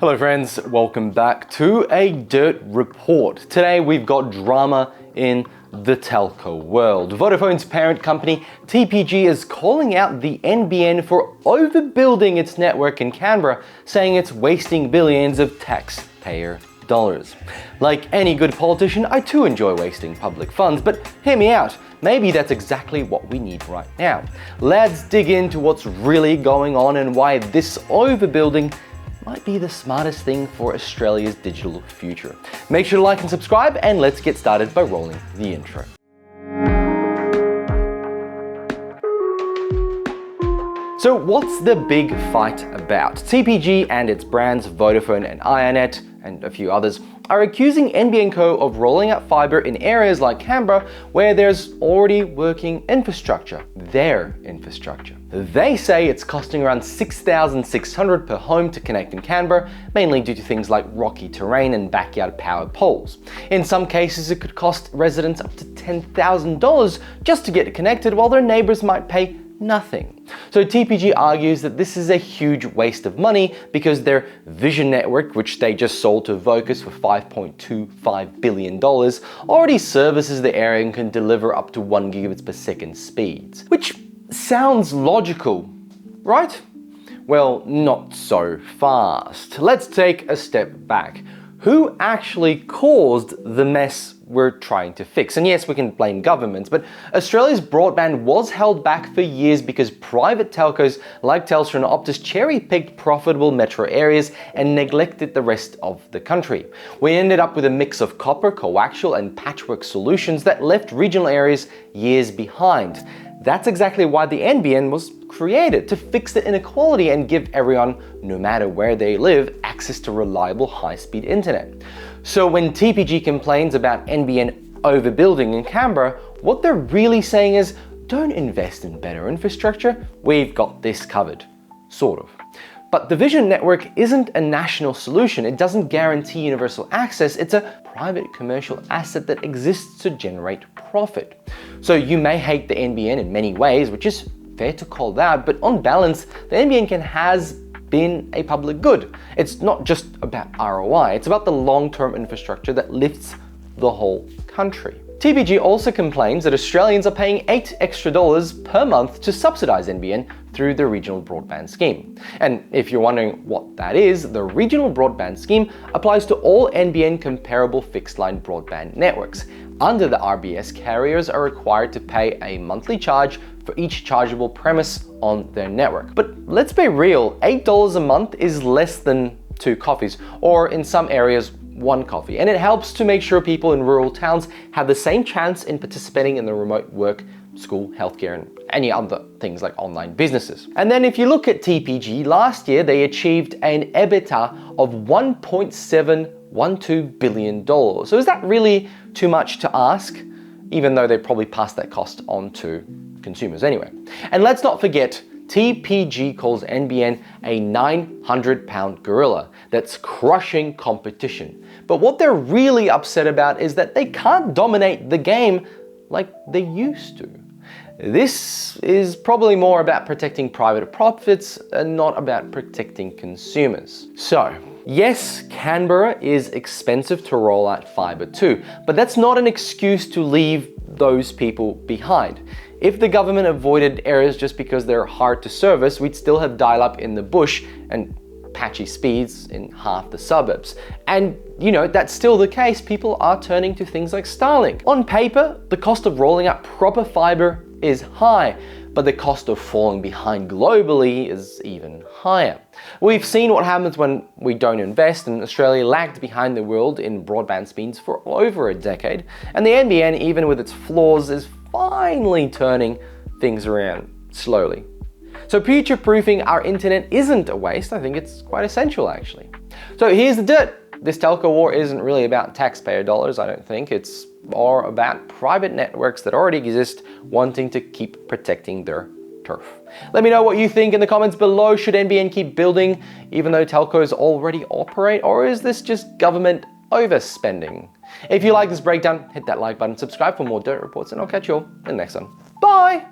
Hello friends, welcome back to a Dirt Report. Today we've got drama in the telco world. Vodafone's parent company TPG is calling out the NBN for overbuilding its network in Canberra, saying it's wasting billions of taxpayer dollars. Like any good politician, I too enjoy wasting public funds, but hear me out. Maybe that's exactly what we need right now. Let's dig into what's really going on and why this overbuilding might be the smartest thing for Australia's digital future. Make sure to like and subscribe, and let's get started by rolling the intro. So what's the big fight about? TPG and its brands Vodafone and Iinet and a few others are accusing NBN Co of rolling out fibre in areas like Canberra where there's already working infrastructure, their infrastructure. They say it's costing around $6,600 per home to connect in Canberra, mainly due to things like rocky terrain and backyard power poles. In some cases, it could cost residents up to $10,000 just to get connected, while their neighbours might pay nothing. So TPG argues that this is a huge waste of money because their Vision network, which they just sold to Vocus for $5.25 billion, already services the area and can deliver up to 1 gigabits per second speeds. Which sounds logical, right? Well, not so fast. Let's take a step back. Who actually caused the mess we're trying to fix? And yes, we can blame governments, but Australia's broadband was held back for years because private telcos like Telstra and Optus cherry-picked profitable metro areas and neglected the rest of the country. We ended up with a mix of copper, coaxial, and patchwork solutions that left regional areas years behind. That's exactly why the NBN was created, to fix the inequality and give everyone, no matter where they live, access to reliable high-speed internet. So when TPG complains about NBN overbuilding in Canberra, what they're really saying is, don't invest in better infrastructure, we've got this covered. Sort of. But the Vision network isn't a national solution. It doesn't guarantee universal access. It's a private commercial asset that exists to generate profit. So you may hate the NBN in many ways, which is fair to call that, but on balance, the NBN has been a public good. It's not just about ROI, it's about the long-term infrastructure that lifts the whole country. TPG also complains that Australians are paying $8 extra per month to subsidise NBN through the Regional Broadband Scheme. And if you're wondering what that is, the Regional Broadband Scheme applies to all NBN comparable fixed-line broadband networks. Under the RBS, carriers are required to pay a monthly charge for each chargeable premise on their network. But let's be real, $8 a month is less than 2 coffees, or in some areas, 1 coffee, and it helps to make sure people in rural towns have the same chance in participating in the remote work, school, healthcare, and any other things like online businesses. And then if you look at TPG, last year they achieved an EBITDA of $1.712 billion. So is that really too much to ask? Even though they probably passed that cost on to consumers anyway. And let's not forget, TPG calls NBN a 900-pound gorilla that's crushing competition. But what they're really upset about is that they can't dominate the game like they used to. This is probably more about protecting private profits and not about protecting consumers. So, yes, Canberra is expensive to roll out fibre too, but that's not an excuse to leave those people behind. If the government avoided areas just because they're hard to service, we'd still have dial-up in the bush and patchy speeds in half the suburbs. And you know, that's still the case. People are turning to things like Starlink. On paper, the cost of rolling out proper fibre is high, but the cost of falling behind globally is even higher. We've seen what happens when we don't invest, and Australia lagged behind the world in broadband speeds for over a decade, and the NBN, even with its flaws, is finally turning things around slowly. So future-proofing our internet isn't a waste. I think it's quite essential, actually. So here's the dirt. This telco war isn't really about taxpayer dollars, I don't think. It's more about private networks that already exist wanting to keep protecting their turf. Let me know what you think in the comments below. Should NBN keep building even though telcos already operate, or is this just government overspending? If you like this breakdown, hit that like button, subscribe for more Dirt Reports, and I'll catch you all in the next one. Bye!